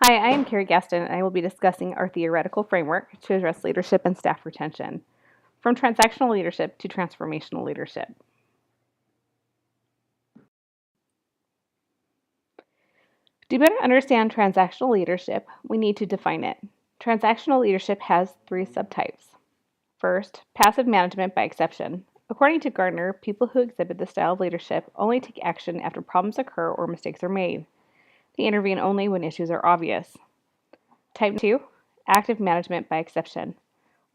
Hi, I am Carrie Gaston, and I will be discussing our theoretical framework to address leadership and staff retention, from transactional leadership to transformational leadership. To better understand transactional leadership, we need to define it. Transactional leadership has three subtypes. First, passive management by exception. According to Gardner, people who exhibit this style of leadership only take action after problems occur or mistakes are made. They intervene only when issues are obvious. Type 2, active management by exception.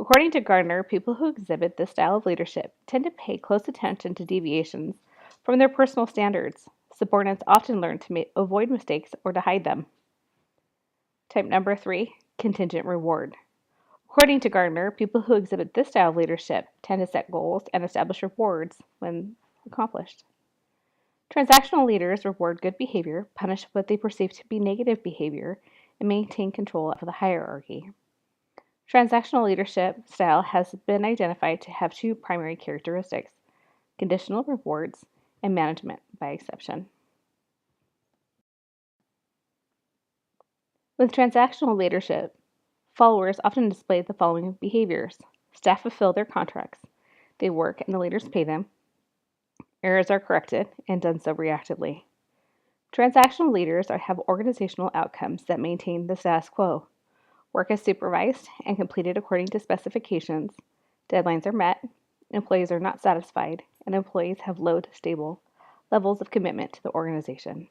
According to Gardner, people who exhibit this style of leadership tend to pay close attention to deviations from their personal standards. Subordinates often learn to avoid mistakes or to hide them. Type number 3, contingent reward. According to Gardner, people who exhibit this style of leadership tend to set goals and establish rewards when accomplished. Transactional leaders reward good behavior, punish what they perceive to be negative behavior, and maintain control of the hierarchy. Transactional leadership style has been identified to have two primary characteristics: conditional rewards and management by exception. With transactional leadership, followers often display the following behaviors. Staff fulfill their contracts. They work and the leaders pay them. Errors are corrected and done so reactively. Transactional leaders have organizational outcomes that maintain the status quo. Work is supervised and completed according to specifications. Deadlines are met. Employees are not satisfied, and employees have low to stable levels of commitment to the organization.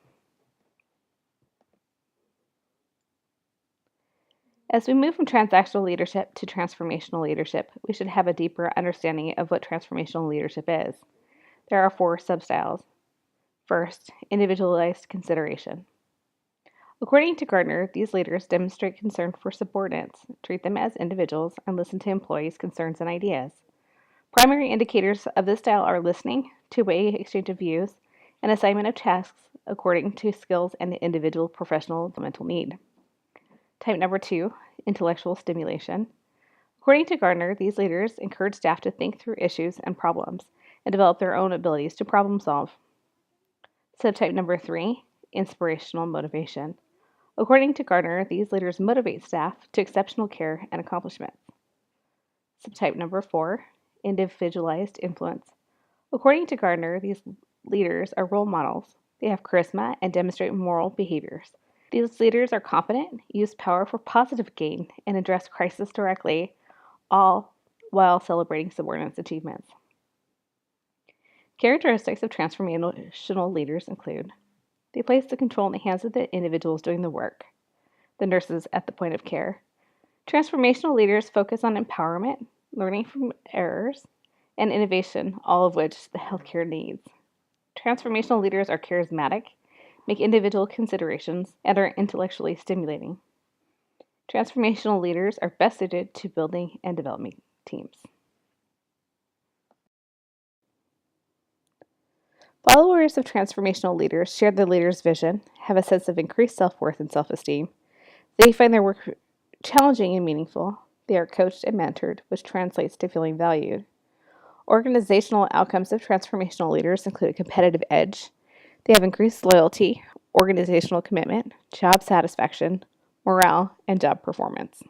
As we move from transactional leadership to transformational leadership, we should have a deeper understanding of what transformational leadership is. There are four substyles. First, individualized consideration. According to Gardner, these leaders demonstrate concern for subordinates, treat them as individuals, and listen to employees' concerns and ideas. Primary indicators of this style are listening, two-way exchange of views, and assignment of tasks according to skills and the individual professional developmental need. Type number 2, intellectual stimulation. According to Gardner, these leaders encourage staff to think through issues and problems and develop their own abilities to problem solve. Subtype number 3, inspirational motivation. According to Gardner, these leaders motivate staff to exceptional care and accomplishments. Subtype number 4, individualized influence. According to Gardner, these leaders are role models. They have charisma and demonstrate moral behaviors. These leaders are competent, use power for positive gain, and address crisis directly, all while celebrating subordinates' achievements. Characteristics of transformational leaders include: they place the control in the hands of the individuals doing the work, the nurses at the point of care. Transformational leaders focus on empowerment, learning from errors, and innovation, all of which the healthcare needs. Transformational leaders are charismatic, make individual considerations, and are intellectually stimulating. Transformational leaders are best suited to building and developing teams. Followers of transformational leaders share the leader's vision, have a sense of increased self-worth and self-esteem. They find their work challenging and meaningful. They are coached and mentored, which translates to feeling valued. Organizational outcomes of transformational leaders include a competitive edge. They have increased loyalty, organizational commitment, job satisfaction, morale, and job performance.